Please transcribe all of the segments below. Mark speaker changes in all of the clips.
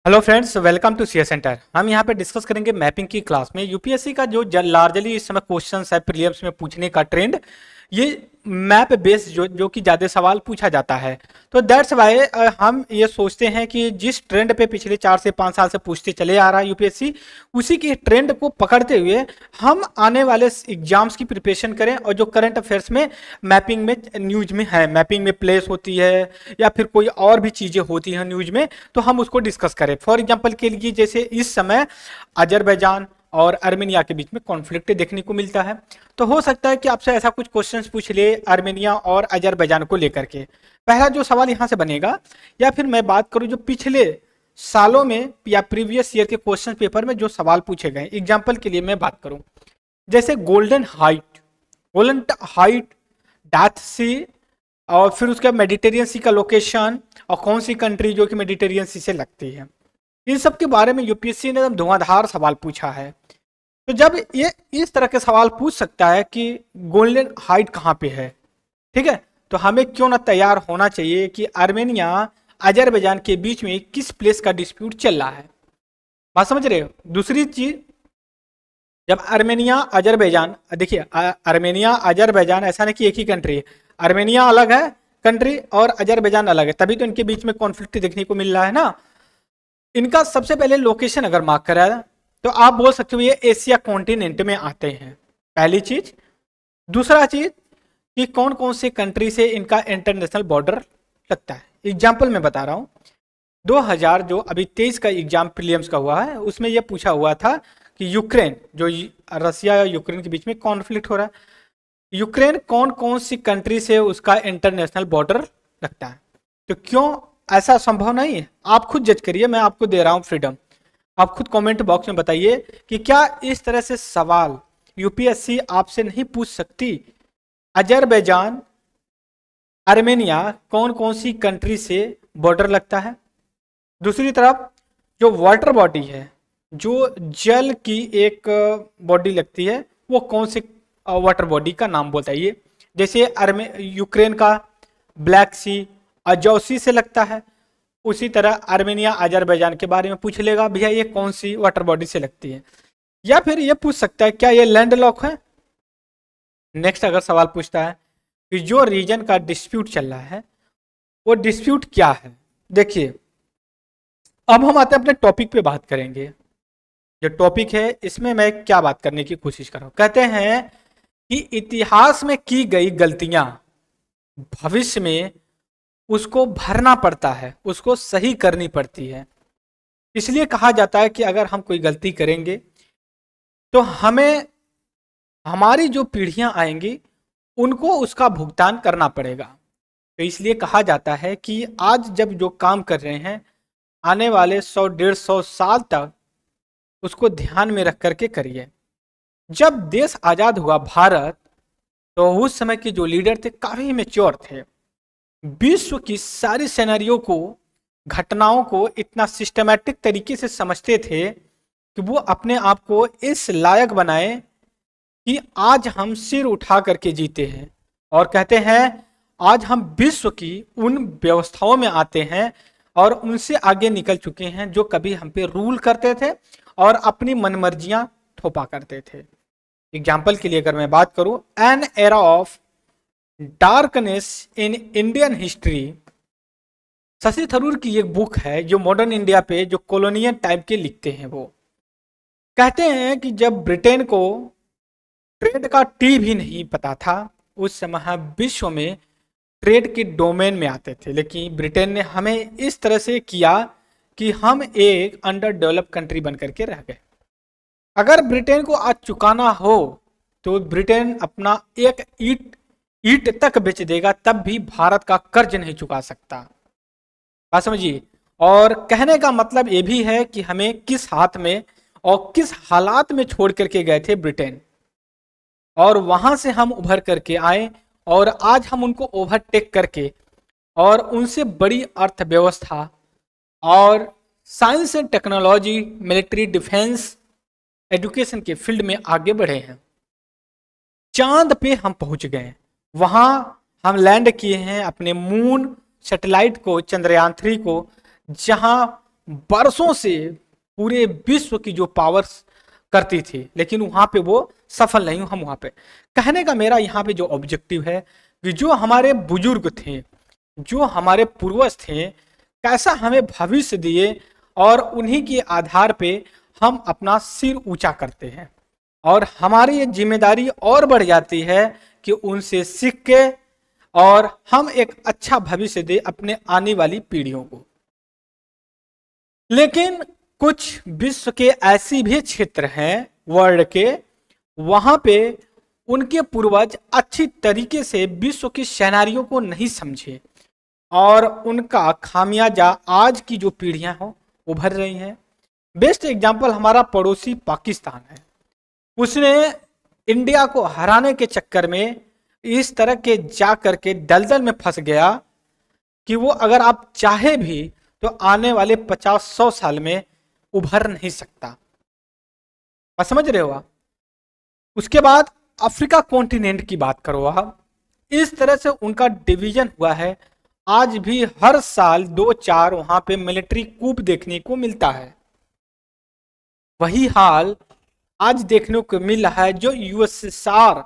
Speaker 1: Hello friends, welcome to CS centre. हम यहाँ पे डिस्कस करेंगे मैपिंग की क्लास में यूपीएससी का जो लार्जली इस समय क्वेश्चंस है प्रीलिम्स में पूछने का ट्रेंड, ये मैप बेस्ड जो कि ज़्यादा सवाल पूछा जाता है। तो दैट्स वाई हम ये सोचते हैं कि जिस ट्रेंड पे पिछले 4 से 5 साल से पूछते चले आ रहा है यूपीएससी, उसी के ट्रेंड को पकड़ते हुए हम आने वाले एग्जाम्स की प्रिपरेशन करें। और जो करंट अफेयर्स में मैपिंग में न्यूज में है, मैपिंग में प्लेस होती है या फिर कोई और भी चीज़ें होती हैं न्यूज में, तो हम उसको डिस्कस करें। फॉर एग्जाम्पल के लिए जैसे इस समय अजरबैजान और आर्मेनिया के बीच में कॉन्फ्लिक्ट देखने को मिलता है, तो हो सकता है कि आपसे ऐसा कुछ क्वेश्चंस पूछ ले आर्मेनिया और अजरबैजान को लेकर के। पहला जो सवाल यहां से बनेगा, या फिर मैं बात करूं जो पिछले सालों में या प्रीवियस ईयर के क्वेश्चन पेपर में जो सवाल पूछे गए, एग्जाम्पल के लिए मैं बात करूं जैसे गोल्डन हाइट डेथ सी, और फिर उसके मेडिटेरियन सी का लोकेशन, और कौन सी कंट्री जो कि मेडिटेरियन सी से लगती है। इन सब के बारे में यूपीएससी ने एकदम धुआंधार सवाल पूछा है। तो जब ये इस तरह के सवाल पूछ सकता है कि गोल्डन हाइट कहाँ पे है, ठीक है, तो हमें क्यों ना तैयार होना चाहिए कि आर्मेनिया अजरबैजान के बीच में किस प्लेस का डिस्प्यूट चल रहा है। बात समझ रहे हो। दूसरी चीज, जब आर्मेनिया अजरबैजान, देखिए आर्मेनिया अजरबैजान ऐसा नहीं कि एक ही कंट्री है, आर्मेनिया अलग है कंट्री और अजरबैजान अलग है, तभी तो इनके बीच में कॉन्फ्लिक्ट देखने को मिल रहा है ना। इनका सबसे पहले लोकेशन अगर मार्क करा है तो आप बोल सकते हो ये एशिया कॉन्टिनेंट में आते हैं, पहली चीज। दूसरा चीज कि कौन कौन से कंट्री से इनका इंटरनेशनल बॉर्डर लगता है। एग्जाम्पल मैं बता रहा हूँ, 2000 जो अभी 23 का एग्जाम प्रीलिम्स का हुआ है, उसमें यह पूछा हुआ था कि यूक्रेन, जो रसिया या यूक्रेन के बीच में कॉन्फ्लिक्ट हो रहा है, यूक्रेन कौन कौन सी कंट्री से उसका इंटरनेशनल बॉर्डर लगता है। तो क्यों ऐसा संभव नहीं है, आप खुद जज करिए, मैं आपको दे रहा हूं फ्रीडम। आप खुद कमेंट बॉक्स में बताइए कि क्या इस तरह से सवाल यूपीएससी आपसे नहीं पूछ सकती, अजरबैजान आर्मेनिया कौन कौन सी कंट्री से बॉर्डर लगता है। दूसरी तरफ जो वाटर बॉडी है, जो जल की एक बॉडी लगती है, वो कौन से वाटर बॉडी का नाम बताइए। जैसे यूक्रेन का ब्लैक सी अजौसी से लगता है, उसी तरह आर्मेनिया अजरबैजान के बारे में पूछ लेगा, भैया ये कौन सी वाटर बॉडी से लगती है। या फिर ये पूछ सकता है क्या ये लैंड लॉक है। नेक्स्ट अगर सवाल पूछता है कि जो रीजन का डिस्प्यूट चल रहा है वो डिस्प्यूट क्या है। देखिए, अब हम आते हैं अपने टॉपिक पे बात करेंगे। जो टॉपिक है इसमें मैं क्या बात करने की कोशिश कर रहा हूं, कहते हैं कि इतिहास में की गई गलतियां भविष्य में उसको भरना पड़ता है, उसको सही करनी पड़ती है। इसलिए कहा जाता है कि अगर हम कोई गलती करेंगे तो हमें, हमारी जो पीढ़ियां आएंगी उनको उसका भुगतान करना पड़ेगा। तो इसलिए कहा जाता है कि आज जब जो काम कर रहे हैं, आने वाले 100 150 साल तक उसको ध्यान में रख करके करिए। जब देश आजाद हुआ भारत, तो उस समय के जो लीडर थे काफी मेच्योर थे, विश्व की सारी सिनेरियो को, घटनाओं को इतना सिस्टमैटिक तरीके से समझते थे कि वो अपने आप को इस लायक बनाए कि आज हम सिर उठा करके जीते हैं और कहते हैं आज हम विश्व की उन व्यवस्थाओं में आते हैं और उनसे आगे निकल चुके हैं जो कभी हम पे रूल करते थे और अपनी मनमर्जियां थोपा करते थे। एग्जाम्पल के लिए अगर मैं बात करूं, an era of darkness in Indian history, Shashi Tharoor की एक बुक है जो मॉडर्न इंडिया पे जो कॉलोनियल टाइप के लिखते हैं। वो कहते हैं कि जब ब्रिटेन को ट्रेड का टी भी नहीं पता था, उस समय हम विश्व में ट्रेड के डोमेन में आते थे, लेकिन ब्रिटेन ने हमें इस तरह से किया कि हम एक अंडर डेवलप कंट्री बन करके रह गए। अगर ब्रिटेन को आज चुकाना हो तो ब्रिटेन अपना एक ईट ईट तक बेच देगा, तब भी भारत का कर्ज नहीं चुका सकता। बात समझिए। और कहने का मतलब ये भी है कि हमें किस हाथ में और किस हालात में छोड़ करके गए थे ब्रिटेन, और वहां से हम उभर करके आए और आज हम उनको ओवरटेक करके और उनसे बड़ी अर्थव्यवस्था और science and technology, military, defence, education के फील्ड में आगे बढ़े हैं। चांद पे हम पहुंच गए, वहां हम लैंड किए हैं अपने मून सैटेलाइट को, चंद्रयान 3 को, जहां बरसों से पूरे विश्व की जो पावर्स करती थी, लेकिन वहां पे वो सफल नहीं हम वहां पे। कहने का मेरा यहाँ पे जो ऑब्जेक्टिव है कि जो हमारे बुजुर्ग थे, जो हमारे पूर्वज थे, कैसा हमें भविष्य दिए और उन्हीं के आधार पे हम अपना सिर ऊंचा करते हैं। और हमारी ये जिम्मेदारी और बढ़ जाती है कि उनसे सीख के और हम एक अच्छा भविष्य दे अपने आने वाली पीढ़ियों को। लेकिन कुछ विश्व के ऐसी भी क्षेत्र हैं वर्ल्ड के, वहां पे उनके पूर्वज अच्छी तरीके से विश्व की सेनारियों को नहीं समझे और उनका खामियाजा आज की जो पीढ़ियां हो उभर रही हैं। बेस्ट एग्जांपल हमारा पड़ोसी पाकिस्तान है। उसने इंडिया को हराने के चक्कर में इस तरह के जा करके दलदल में फंस गया कि वो अगर आप चाहे भी तो आने वाले 50-100 साल में उभर नहीं सकता। आप समझ रहे हो आप? उसके बाद अफ्रीका कॉन्टिनेंट की बात करो आप, इस तरह से उनका डिवीजन हुआ है। आज भी हर साल 2-4 वहां पे मिलिट्री कूप देखने को मिलता है। वही हाल आज देखने को मिल रहा है जो यूएसएसआर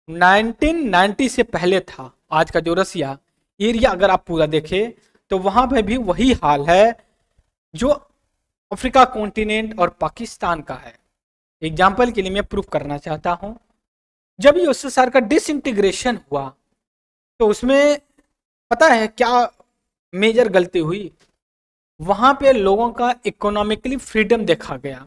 Speaker 1: 1990 से पहले था। आज का जो रसिया एरिया अगर आप पूरा देखें तो वहां पे भी वही हाल है जो अफ्रीका कॉन्टिनेंट और पाकिस्तान का है। एग्जाम्पल के लिए मैं प्रूफ करना चाहता हूं, जब यूएसएसआर का डिसइंटीग्रेशन हुआ तो उसमें पता है क्या मेजर गलती हुई? वहां पे लोगों का इकोनॉमिकली फ्रीडम देखा गया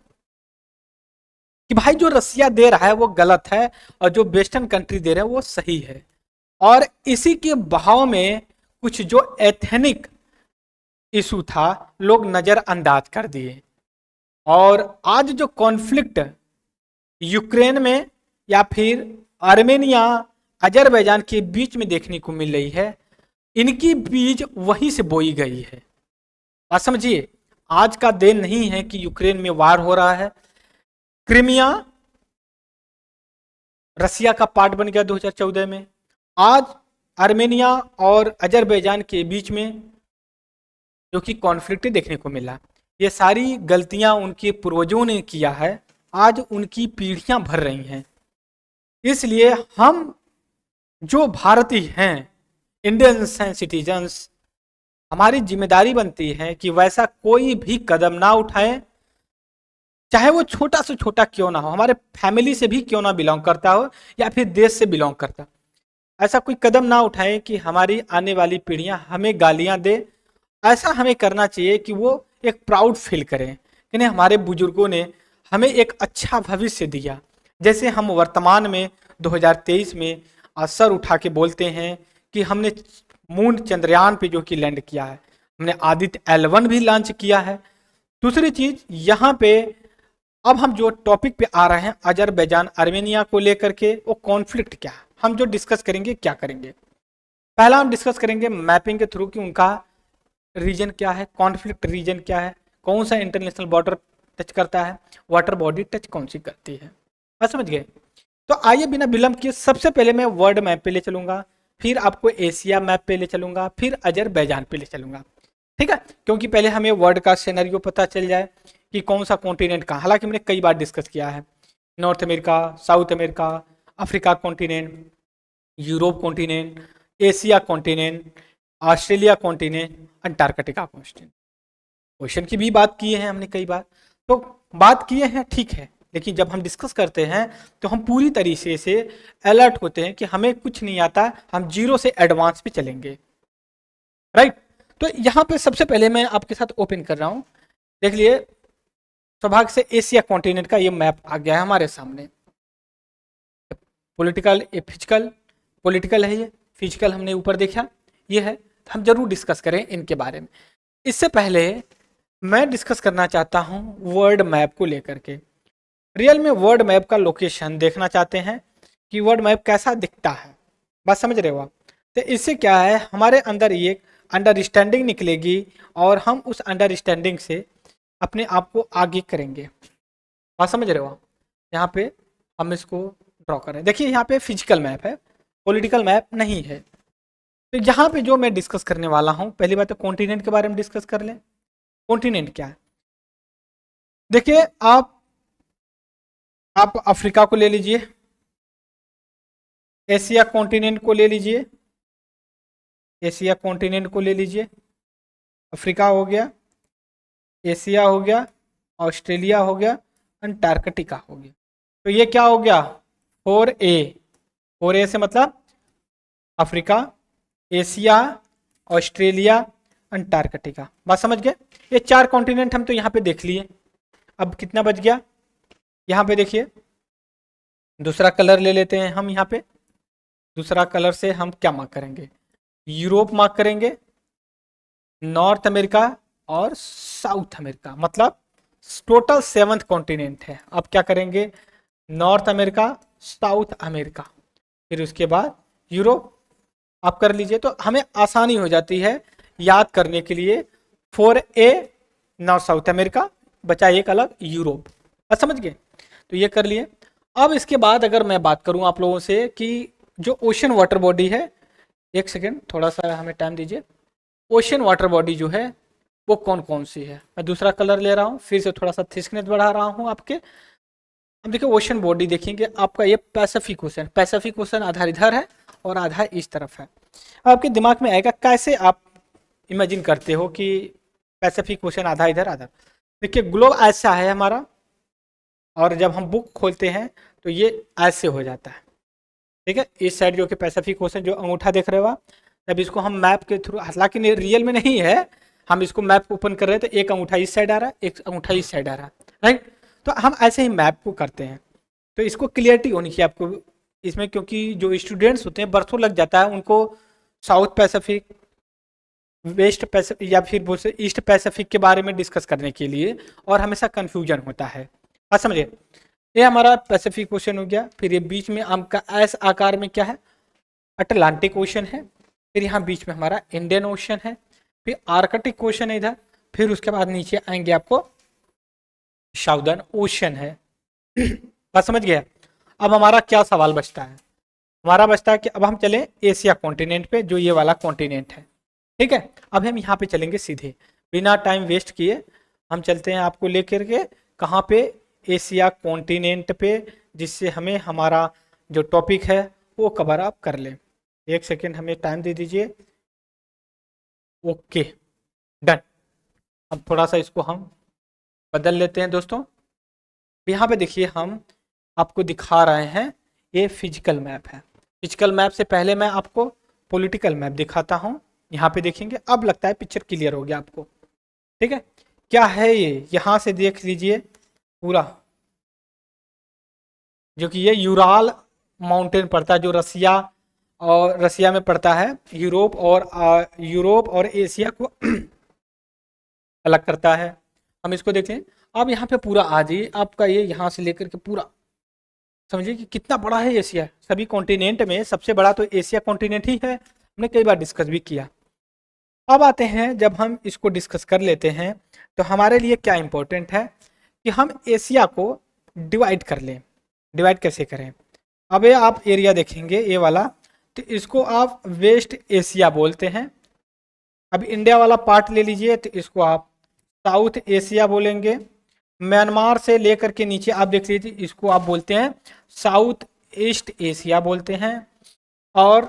Speaker 1: कि भाई जो रसिया दे रहा है वो गलत है और जो वेस्टर्न कंट्री दे रहे हैं वो सही है। और इसी के बहाव में कुछ जो एथनिक इशू था लोग नजरअंदाज कर दिए। और आज जो कॉन्फ्लिक्ट यूक्रेन में या फिर आर्मेनिया अजरबैजान के बीच में देखने को मिल रही है, इनकी बीज वहीं से बोई गई है। आप समझिए, आज का दिन नहीं है कि यूक्रेन में वार हो रहा है। क्रीमिया रसिया का पार्ट बन गया 2014 में। आज आर्मेनिया और अजरबैजान के बीच में जो कि कॉन्फ्लिक्ट देखने को मिला, ये सारी गलतियां उनके पूर्वजों ने किया है, आज उनकी पीढ़ियां भर रही हैं। इसलिए हम जो भारतीय हैं, इंडियन सिटीजन्स, हमारी जिम्मेदारी बनती है कि वैसा कोई भी कदम ना उठाएं, चाहे वो छोटा से छोटा क्यों ना हो, हमारे फैमिली से भी क्यों ना बिलोंग करता हो या फिर देश से बिलोंग करता, ऐसा कोई कदम ना उठाएं कि हमारी आने वाली पीढ़ियां हमें गालियां दे। ऐसा हमें करना चाहिए कि वो एक प्राउड फील करें कि नहीं, हमारे बुजुर्गों ने हमें एक अच्छा भविष्य दिया। जैसे हम वर्तमान में 2023 में सर उठा के बोलते हैं कि हमने मून चंद्रयान पे जो कि लैंड किया है, हमने आदित्य L1 भी लॉन्च किया है। दूसरी चीज यहाँ पे अब हम जो टॉपिक पे आ रहे हैं अजरबैजान आर्मेनिया को लेकर के, वो कॉन्फ्लिक्ट क्या है हम जो डिस्कस करेंगे, क्या करेंगे। पहला हम डिस्कस करेंगे मैपिंग के थ्रू कि उनका रीजन क्या है, कॉन्फ्लिक्ट रीजन क्या है, कौन सा इंटरनेशनल बॉर्डर टच करता है, वाटर बॉडी टच कौन सी करती है। बस समझ गए? तो आइए बिना विलंब किए सबसे पहले मैं वर्ल्ड मैप पे ले चलूंगा, फिर आपको एशिया मैप पे ले चलूंगा, फिर अजरबैजान पे ले चलूंगा। ठीक है, क्योंकि पहले हमें वर्ल्ड का सिनेरियो पता चल जाए कि कौन सा कॉन्टिनेंट का, हालांकि मैंने कई बार डिस्कस किया है, north America, south America, Africa continent, Europe continent, Asia continent, Australia continent, Antarctica continent. Ocean की भी बात की है हमने कई बार, तो बात किए हैं ठीक है, लेकिन जब हम डिस्कस करते हैं तो हम पूरी तरीके से अलर्ट होते हैं कि हमें कुछ नहीं आता, हम जीरो से एडवांस पे चलेंगे। राइट, तो यहाँ पे सबसे पहले मैं आपके साथ ओपन कर रहा हूँ, देख लिए सौभाग्य से एशिया कॉन्टिनेंट का ये मैप आ गया है हमारे सामने। पॉलिटिकल, ये फिजिकल, पॉलिटिकल है, ये फिजिकल हमने ऊपर देखा, ये है, तो हम जरूर डिस्कस करें इनके बारे में। इससे पहले मैं डिस्कस करना चाहता हूं वर्ल्ड मैप को लेकर के। रियल में वर्ल्ड मैप का लोकेशन देखना चाहते हैं कि वर्ल्ड मैप कैसा दिखता है, बात समझ रहे हो आप? तो इससे क्या है, हमारे अंदर ये अंडरस्टैंडिंग निकलेगी और हम उस अंडरस्टैंडिंग से अपने आप को आगे करेंगे। बात समझ रहे हो आप? यहाँ पे हम इसको ड्रॉ करें, देखिए यहाँ पे फिजिकल मैप है, पॉलिटिकल मैप नहीं है। तो यहाँ पे जो मैं डिस्कस करने वाला हूँ, पहली बात तो कॉन्टिनेंट के बारे में डिस्कस कर लें, कॉन्टिनेंट क्या है? देखिए आप अफ्रीका को ले लीजिए, एशिया कॉन्टिनेंट को ले लीजिए, एशिया कॉन्टिनेंट को ले लीजिए, अफ्रीका हो गया, एशिया हो गया, ऑस्ट्रेलिया हो गया, अंटार्कटिका हो गया। तो ये क्या हो गया? 4A। 4A से मतलब अफ्रीका, एशिया, ऑस्ट्रेलिया, अंटार्कटिका। बात समझ गए? ये 4 कॉन्टिनेंट हम तो यहाँ पे देख लिए। अब कितना बच गया? यहाँ पे देखिए, दूसरा कलर ले लेते हैं हम। यहाँ पे दूसरा कलर से हम क्या मार्क करेंगे? यूरोप मार्क करेंगे, नॉर्थ अमेरिका और साउथ अमेरिका, मतलब टोटल 7th कॉन्टिनेंट है। अब क्या करेंगे? नॉर्थ अमेरिका, साउथ अमेरिका, फिर उसके बाद यूरोप। आप कर लीजिए तो हमें आसानी हो जाती है याद करने के लिए। 4A नॉर्थ साउथ अमेरिका, बचा एक अलग यूरोप। बस समझ गए? तो ये कर लिए। अब इसके बाद अगर मैं बात करूं आप लोगों से कि जो ओशन वाटर बॉडी है, एक सेकेंड थोड़ा सा हमें टाइम दीजिए। ओशन वाटर बॉडी जो है वो कौन कौन सी है? मैं दूसरा कलर ले रहा हूँ, फिर से थोड़ा सा थिकनेस बढ़ा रहा हूँ आपके। अब देखिए ओशन बॉडी देखेंगे, आपका ये पैसिफिक ओशन, पैसिफिक ओशन आधा इधर है और आधा इस तरफ है। आपके दिमाग में आएगा कैसे आप इमेजिन करते हो कि पैसिफिक ओशन आधा इधर आधा? देखिए ग्लोब ऐसा है हमारा, और जब हम बुक खोलते हैं तो ये ऐसे हो जाता है। ठीक है, इस साइड जो कि पैसिफिक ओशन, जो अंगूठा देख रहे हो आप, जब इसको हम मैप के थ्रू, हालांकि रियल में नहीं है, हम इसको मैप ओपन कर रहे थे, एक अंगूठा इस साइड आ रहा है, एक अंगूठा इस साइड आ रहा है, राइट? तो हम ऐसे ही मैप को करते हैं। तो इसको क्लियरिटी होनी चाहिए आपको इसमें, क्योंकि जो स्टूडेंट्स होते हैं बरसों लग जाता है उनको साउथ पैसिफिक, वेस्ट पैसिफिक या फिर बोल से ईस्ट पैसिफिक के बारे में डिस्कस करने के लिए, और हमेशा कंफ्यूजन होता है। बात समझिए? ये हमारा पैसिफिक ओशन हो गया। फिर ये बीच में आपका एस आकार में क्या है? अटलांटिक ओशन है। फिर यहाँ बीच में हमारा इंडियन ओशन है, फिर आर्कटिक ओशन है इधर, फिर उसके बाद नीचे आएंगे आपको साउदर्न ओशन है। बात समझ गया? अब हमारा क्या सवाल बचता है? हमारा बचता है कि अब हम चलें एशिया कॉन्टिनेंट पे, जो ये वाला कॉन्टिनेंट है। ठीक है, अब हम यहाँ पे चलेंगे सीधे, बिना टाइम वेस्ट किए हम चलते हैं आपको लेकर के कहाँ पे? एशिया कॉन्टिनेंट पे, जिससे हमें हमारा जो टॉपिक है वो कवर अप कर ले। एक सेकेंड हमें टाइम दे दीजिए। Okay, done. अब थोड़ा सा इसको हम बदल लेते हैं दोस्तों। यहाँ पे देखिए हम आपको दिखा रहे हैं, ये फिजिकल मैप है। फिजिकल मैप से पहले मैं आपको पॉलिटिकल मैप दिखाता हूँ। यहाँ पे देखेंगे, अब लगता है पिक्चर क्लियर हो गया आपको। ठीक है, क्या है ये? यहाँ से देख लीजिए पूरा, जो कि ये यूराल माउंटेन पड़ता है, जो रसिया में पड़ता है। यूरोप और एशिया को अलग करता है। हम इसको देख लें। अब यहाँ पे पूरा आ जाइए, आपका ये यहाँ से लेकर के पूरा समझिए कि कितना बड़ा है एशिया। सभी कॉन्टिनेंट में सबसे बड़ा तो एशिया कॉन्टिनेंट ही है, हमने कई बार डिस्कस भी किया। अब आते हैं, जब हम इसको डिस्कस कर लेते हैं तो हमारे लिए क्या इंपॉर्टेंट है कि हम एशिया को डिवाइड कर लें। डिवाइड कैसे करें? अब ये आप एरिया देखेंगे ये वाला, तो इसको आप वेस्ट एशिया बोलते हैं। अब इंडिया वाला पार्ट ले लीजिए तो इसको आप साउथ एशिया बोलेंगे। म्यांमार से लेकर के नीचे आप देख लीजिए, इसको आप बोलते हैं साउथ ईस्ट एशिया बोलते हैं। और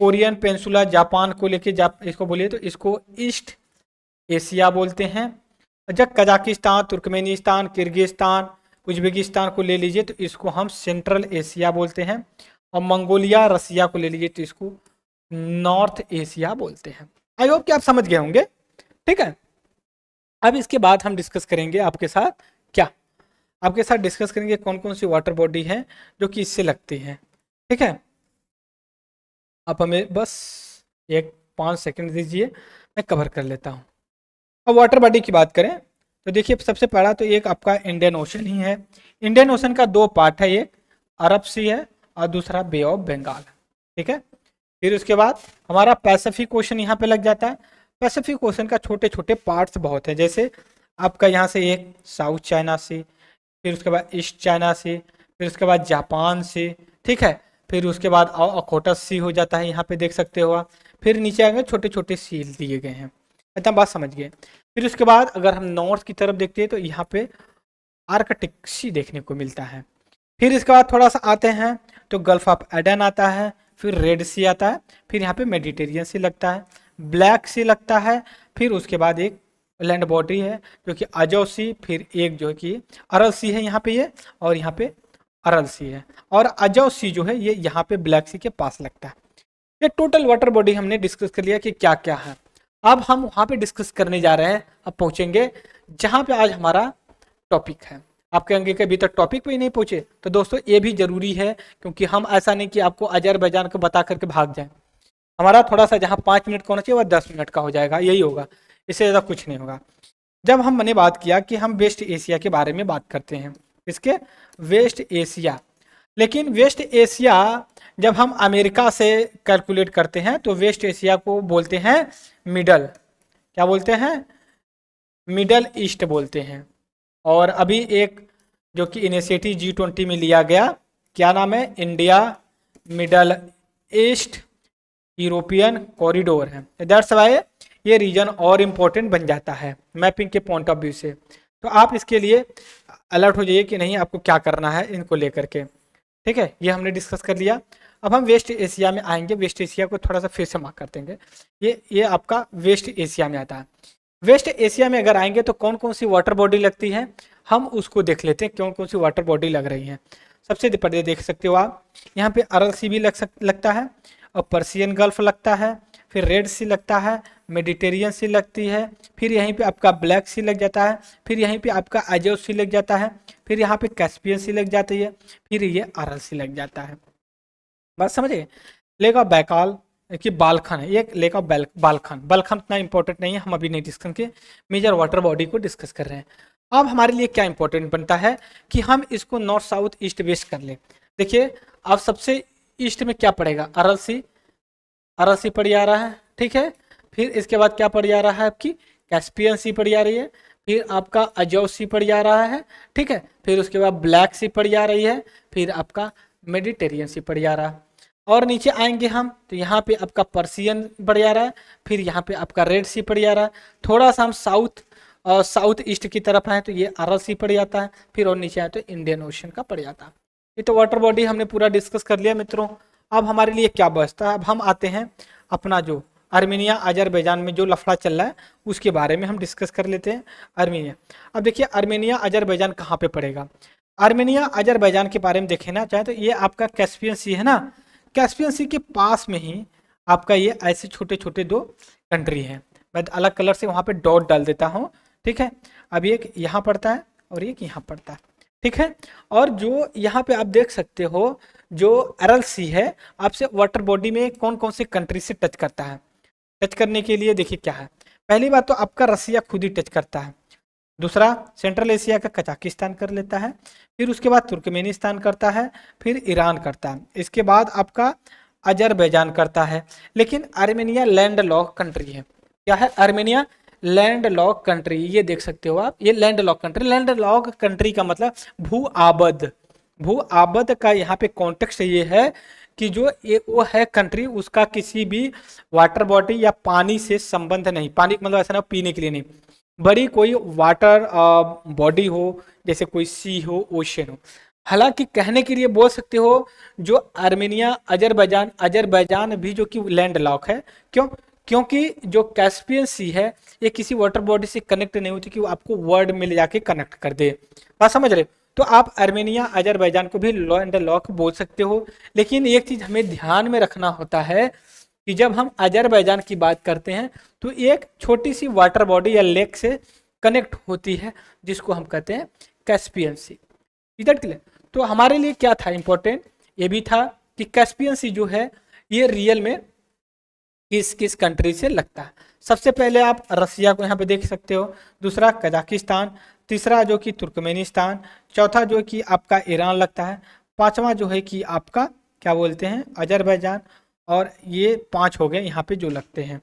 Speaker 1: कोरियन पेंसुला जापान को लेके इसको बोलिए तो इसको ईस्ट एशिया बोलते हैं। जब कजाकिस्तान, तुर्कमेनिस्तान, किर्गिस्तान, उज्बेकिस्तान को ले लीजिए तो इसको हम सेंट्रल एशिया बोलते हैं। और मंगोलिया, रसिया को ले लीजिए तो इसको नॉर्थ एशिया बोलते हैं। आई होप कि आप समझ गए होंगे। ठीक है, अब इसके बाद हम डिस्कस करेंगे आपके साथ क्या? आपके साथ डिस्कस करेंगे कौन कौन सी वाटर बॉडी है जो कि इससे लगती हैं। ठीक है, आप हमें बस एक 5 सेकंड दीजिए, मैं कवर कर लेता हूँ। अब वाटर बॉडी की बात करें तो देखिए, सबसे पहला तो एक आपका इंडियन ओशन ही है। इंडियन ओशन का 2 पार्ट है, एक अरब सी है और दूसरा बे ऑफ बंगाल है। ठीक है, फिर उसके बाद हमारा पैसिफिक ओशन यहाँ पे लग जाता है। पैसिफिक ओशन का छोटे छोटे पार्ट्स बहुत है, जैसे आपका यहाँ से एक साउथ चाइना सी, फिर उसके बाद ईस्ट चाइना सी, फिर उसके बाद जापान सी। ठीक है, फिर उसके बाद अकोटस सी हो जाता है, यहाँ पे देख सकते हो आप। फिर नीचे आगे छोटे छोटे सील दिए गए हैं। इतना बात समझ गए। फिर उसके बाद अगर हम नॉर्थ की तरफ देखते हैं तो यहाँ पे आर्कटिक सी देखने को मिलता है। फिर इसके बाद थोड़ा सा आते हैं तो गल्फ ऑफ एडन आता है, फिर रेड सी आता है, फिर यहाँ पे मेडिटेरियन सी लगता है, ब्लैक सी लगता है, फिर उसके बाद एक लैंड बॉडी है जो कि अजो सी, फिर एक जो कि अरल सी है यहाँ पे ये, और यहाँ पे अरल सी है, और अजो सी जो है ये यहाँ पे ब्लैक सी के पास लगता है। ये टोटल वाटर बॉडी हमने डिस्कस कर लिया कि क्या क्या है। अब हम वहाँ पे डिस्कस करने जा रहे हैं, अब पहुँचेंगे जहाँ पे आज हमारा टॉपिक है। आप कहेंगे कि अभी तक टॉपिक पे ही नहीं पहुंचे, तो दोस्तों ये भी जरूरी है, क्योंकि हम ऐसा नहीं कि आपको अजरबैजान को बता करके भाग जाएं। हमारा थोड़ा सा जहाँ 5 मिनट का होना चाहिए वह 10 मिनट का हो जाएगा, यही होगा, इससे ज़्यादा कुछ नहीं होगा। जब हमने बात किया कि हम वेस्ट एशिया के बारे में बात करते हैं, इसके वेस्ट एशिया, लेकिन वेस्ट एशिया जब हम अमेरिका से कैलकुलेट करते हैं तो वेस्ट एशिया को बोलते हैं मिडल, क्या बोलते हैं, मिडल ईस्ट बोलते हैं। और अभी एक जो कि इनिशिएटिव G20 में लिया गया, क्या नाम है, India middle east European corridor है। दैट्स वाई ये रीजन और इम्पोर्टेंट बन जाता है मैपिंग के पॉइंट ऑफ व्यू से। तो आप इसके लिए अलर्ट हो जाइए कि नहीं आपको क्या करना है इनको लेकर के, ठीक है। ये हमने डिस्कस कर लिया। अब हम वेस्ट एशिया में आएंगे, वेस्ट एशिया को थोड़ा सा फिर से मार्क कर देंगे। ये आपका वेस्ट एशिया में आता है। वेस्ट एशिया में अगर आएंगे तो कौन कौन सी वाटर बॉडी लगती है, हम उसको देख लेते हैं कौन कौन सी वाटर बॉडी लग रही हैं। सबसे पहले देख सकते हो आप, यहाँ पे अरल सी भी लगता है, और पर्सियन गल्फ लगता है, फिर रेड सी लगता है, मेडिटेरियन सी लगती है, फिर यहीं पे आपका ब्लैक सी लग जाता है, फिर यहीं पे आपका अजो सी लग जाता है, फिर यहाँ पे कैस्पियन सी लग जाती है, फिर ये अरल सी लग जाता है। बात समझिए। लेक ऑफ बैकाल कि बालखन है, ये लेक ऑफ बालखन, बालखन इतना इंपॉर्टेंट नहीं है, हम अभी नहीं डिस्कस के मेजर वाटर बॉडी को डिस्कस कर रहे हैं। अब हमारे लिए क्या इंपॉर्टेंट बनता है कि हम इसको नॉर्थ साउथ ईस्ट वेस्ट कर ले। देखिए अब सबसे ईस्ट में क्या पड़ेगा, अरल सी पड़ जा रहा है, ठीक है। फिर इसके बाद क्या पड़ जा रहा है, आपकी कैस्पियन सी पड़ जा रही है, फिर आपका अजो सी पड़ जा रहा है, ठीक है। फिर उसके बाद ब्लैक सी पड़ जा रही है, फिर आपका मेडिटेरियन सी पड़ जा रहा है। और नीचे आएंगे हम तो यहाँ पे आपका पर्सियन पड़ जा रहा है, फिर यहाँ पे आपका रेड सी पड़ जा रहा है। थोड़ा सा हम साउथ ईस्ट की तरफ आए तो ये अरल सी पड़ जाता है, फिर और नीचे आए तो इंडियन ओशन का पड़ जाता है। ये तो वाटर बॉडी हमने पूरा डिस्कस कर लिया मित्रों। अब हमारे लिए क्या बचता है, अब हम आते हैं अपना जो आर्मेनिया अजरबैजान में जो लफड़ा चल रहा है उसके बारे में हम डिस्कस कर लेते हैं। आर्मेनिया, अब देखिए आर्मेनिया अजरबैजान कहाँ पे पड़ेगा। आर्मेनिया अजरबैजान के बारे में देखना चाहे तो ये आपका कैस्पियन सी है ना, कैस्पियन सी के पास में ही आपका ये ऐसे छोटे छोटे दो कंट्री हैं। मैं अलग कलर से वहाँ पे डॉट डाल देता हूँ, ठीक है। अब एक यहाँ पड़ता है और एक यहाँ पड़ता है, ठीक है। और जो यहाँ पे आप देख सकते हो जो अरल सी है, आपसे वाटर बॉडी में कौन कौन से कंट्री से टच करता है। टच करने के लिए देखिए क्या है, पहली बात तो आपका रसिया खुद ही टच करता है, दूसरा सेंट्रल एशिया का कजाकिस्तान कर लेता है, फिर उसके बाद तुर्कमेनिस्तान करता है, फिर ईरान करता है, इसके बाद आपका अजरबैजान करता है। लेकिन आर्मेनिया लैंड लॉक कंट्री है। क्या है, आर्मेनिया लैंड लॉक कंट्री, ये देख सकते हो आप, ये land lock country. Land lock country का मतलब भू आबद का यहाँ पे कॉन्टेक्स्ट ये है कि जो ये वो है कंट्री, उसका किसी भी वाटर बॉडी या पानी से संबंध नहीं। पानी मतलब ऐसा ना पीने के लिए नहीं, बड़ी कोई वाटर बॉडी हो, जैसे कोई सी हो, ओशन हो। हालांकि कहने के लिए बोल सकते हो जो आर्मेनिया अजरबैजान भी जो कि लैंड लॉक है। क्यों, क्योंकि जो कैस्पियन सी है ये किसी वाटर बॉडी से कनेक्ट नहीं होती कि वो आपको वर्ल्ड में ले जाके कनेक्ट कर दे। बात समझ रहे, तो आप आर्मेनिया अजरबैजान को भी लैंड लॉक बोल सकते हो। लेकिन एक चीज हमें ध्यान में रखना होता है कि जब हम अजरबैजान की बात करते हैं तो एक छोटी सी वाटर बॉडी या लेक से कनेक्ट होती है जिसको हम कहते हैं कैस्पियन सी। इधर क्लियर। तो हमारे लिए क्या था इंपॉर्टेंट, ये भी था कि कैस्पियन सी जो है ये रियल में किस किस कंट्री से लगता है। सबसे पहले आप रसिया को यहाँ पे देख सकते हो, दूसरा कजाकिस्तान, तीसरा जो कि तुर्कमेनिस्तान, चौथा जो कि आपका ईरान लगता है, पांचवा जो है कि आपका क्या बोलते हैं अजरबैजान, और ये 5 हो गए यहाँ पे जो लगते हैं,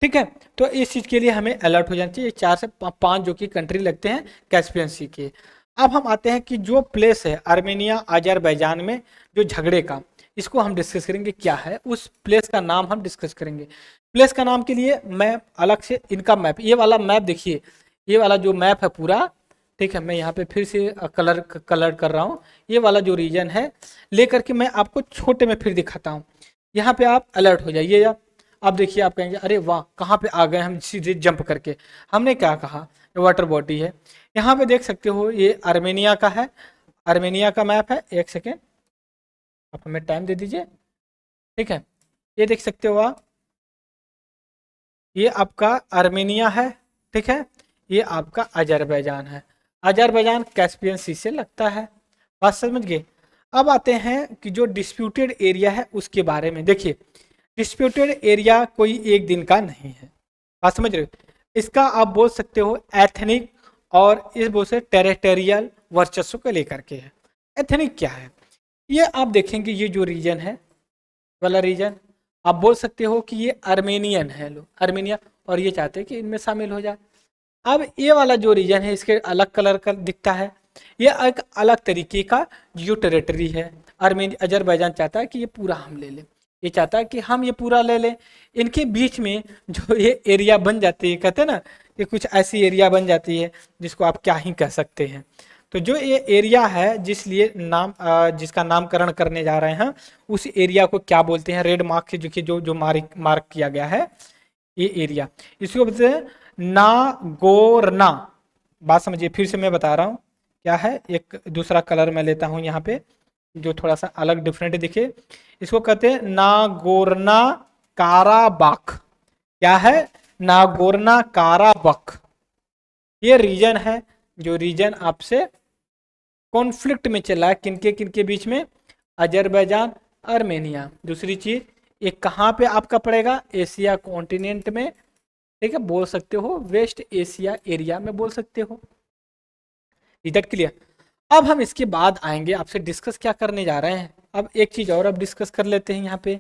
Speaker 1: ठीक है। तो इस चीज़ के लिए हमें अलर्ट हो जाना चाहिए, 4 से 5 जो कि कंट्री लगते हैं कैस्पियन सी के। अब हम आते हैं कि जो प्लेस है आर्मेनिया अजरबैजान में जो झगड़े का, इसको हम डिस्कस करेंगे क्या है, उस प्लेस का नाम हम डिस्कस करेंगे। प्लेस का नाम के लिए मैं अलग से इनका मैप, ये वाला मैप देखिए, ये वाला जो मैप है पूरा, ठीक है, मैं यहाँ पे फिर से कलर कर रहा हूँ। ये वाला जो रीजन है लेकर के मैं आपको छोटे में फिर दिखाता हूँ। यहाँ पे आप अलर्ट हो जाइए। आप देखिए, आप कहेंगे अरे वाह कहाँ पे आ गए हम सीधे जंप करके। हमने क्या कहा, वाटर बॉडी है। यहाँ पे देख सकते हो ये आर्मेनिया का है, आर्मेनिया का मैप है। एक सेकेंड आप हमें टाइम दे दीजिए, ठीक है। ये देख सकते हो आप, ये आपका आर्मेनिया है, ठीक है। ये आपका अजरबैजान है। अजरबैजान कैस्पियन सी से लगता है, बात समझ गए। अब आते हैं कि जो डिस्प्यूटेड एरिया है उसके बारे में। देखिए डिस्प्यूटेड एरिया कोई एक दिन का नहीं है, बात समझ रहे हो। इसका आप बोल सकते हो एथनिक और इस बोल से टेरिटोरियल वर्चस्व को लेकर के है। एथनिक क्या है, ये आप देखेंगे, ये जो रीजन है वाला रीजन, आप बोल सकते हो कि ये आर्मेनियन है, लोग आर्मेनिया, और ये चाहते हैं कि इनमें शामिल हो जाए। अब ये वाला जो रीजन है इसके अलग कलर का दिखता है, ये एक अलग तरीके का जियो टेरिटरी है। अजरबैजान चाहता है कि ये पूरा हम ले लें, ये चाहता है कि हम ये पूरा ले लें। इनके बीच में जो ये एरिया बन जाती है, कहते हैं ना कि कुछ ऐसी एरिया बन जाती है जिसको आप क्या ही कह सकते हैं। तो जो ये एरिया है जिसलिए जिसका नामकरण करने जा रहे हैं, उस एरिया को क्या बोलते हैं, रेड मार्क से जो जो मार्क किया गया है ये एरिया, इसको बोलते हैं नागोर्ना। बात समझिए, फिर से मैं बता रहा हूँ क्या है। एक दूसरा कलर मैं लेता हूँ यहाँ पे जो थोड़ा सा अलग डिफरेंट दिखे। इसको कहते हैं नागोर्ना काराबाख। क्या है, नागोर्ना काराबाख। ये रीजन है जो रीजन आपसे कॉन्फ्लिक्ट में चला है, किनके किनके बीच में, अजरबैजान आर्मेनिया। दूसरी चीज ये कहाँ पे आपका पड़ेगा, एशिया कॉन्टिनेंट में, ठीक है, बोल सकते हो वेस्ट एशिया एरिया में बोल सकते हो। Is that clear. अब हम इसके बाद आएंगे आपसे डिस्कस क्या करने जा रहे हैं। अब एक चीज और अब डिस्कस कर लेते हैं यहाँ पे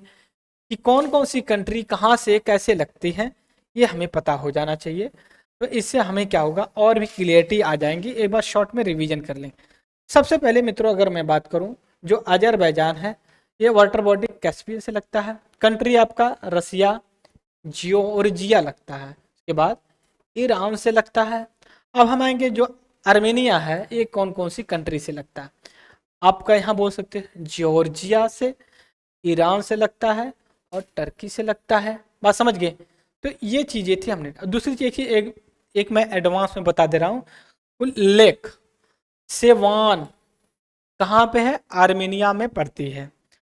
Speaker 1: कि कौन कौन सी कंट्री कहाँ से कैसे लगती हैं, ये हमें पता हो जाना चाहिए। तो इससे हमें क्या होगा, और भी क्लियरिटी आ जाएंगी। एक बार शॉर्ट में रिवीजन कर लें। सबसे पहले मित्रों अगर मैं बात करूं, जो अजरबैजान है ये वाटर बॉडी कैस्पियन से लगता है। कंट्री आपका रसिया जियोर्जिया लगता है। उसके बाद ईरान से लगता है। अब हम आएंगे जो आर्मेनिया है, ये कौन कौन सी कंट्री से लगता है। आपका यहाँ बोल सकते हैं जॉर्जिया से, ईरान से लगता है और टर्की से लगता है। बात समझ गए। तो ये चीजें थी हमने। दूसरी चीज एक मैं एडवांस में बता दे रहा हूँ। लेक सेवान कहाँ पे है, आर्मेनिया में पड़ती है।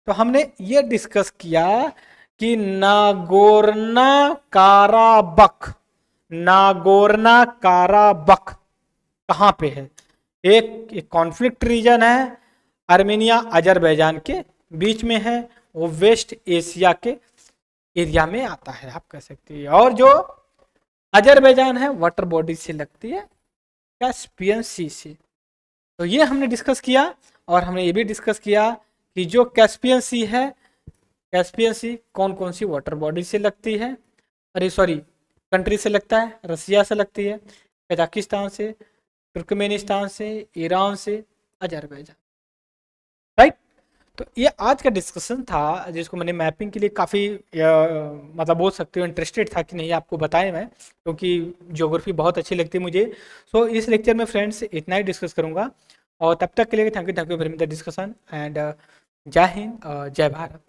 Speaker 1: तो हमने ये डिस्कस किया कि नागोर्ना काराबख, नागोर्ना काराबख कहाँ पे है। एक कॉन्फ्लिक्ट रीजन है, आर्मेनिया अजरबैजान के बीच में है, वो वेस्ट एशिया के एरिया में आता है, आप कह सकते हैं। और जो अजरबैजान है वाटर बॉडी से लगती है कैस्पियन सी से। तो ये हमने डिस्कस किया। और हमने ये भी डिस्कस किया कि जो कैस्पियन सी है, कैस्पियन सी कौन कौन सी वाटर बॉडी से लगती है, अरे सॉरी कंट्री से लगता है। रसिया से लगती है, कजाकिस्तान से, तुर्कमेनिस्तान से, ईरान से, अजरबैजान, राइट। तो ये आज का डिस्कशन था जिसको मैंने मैपिंग के लिए काफ़ी मतलब बोल सकते हो इंटरेस्टेड था कि नहीं आपको बताएं मैं, क्योंकि ज्योग्राफी बहुत अच्छी लगती है मुझे। सो इस लेक्चर में फ्रेंड्स इतना ही डिस्कस करूंगा। और तब तक के लिए thank you for the discussion and जय हिंद, जय भारत।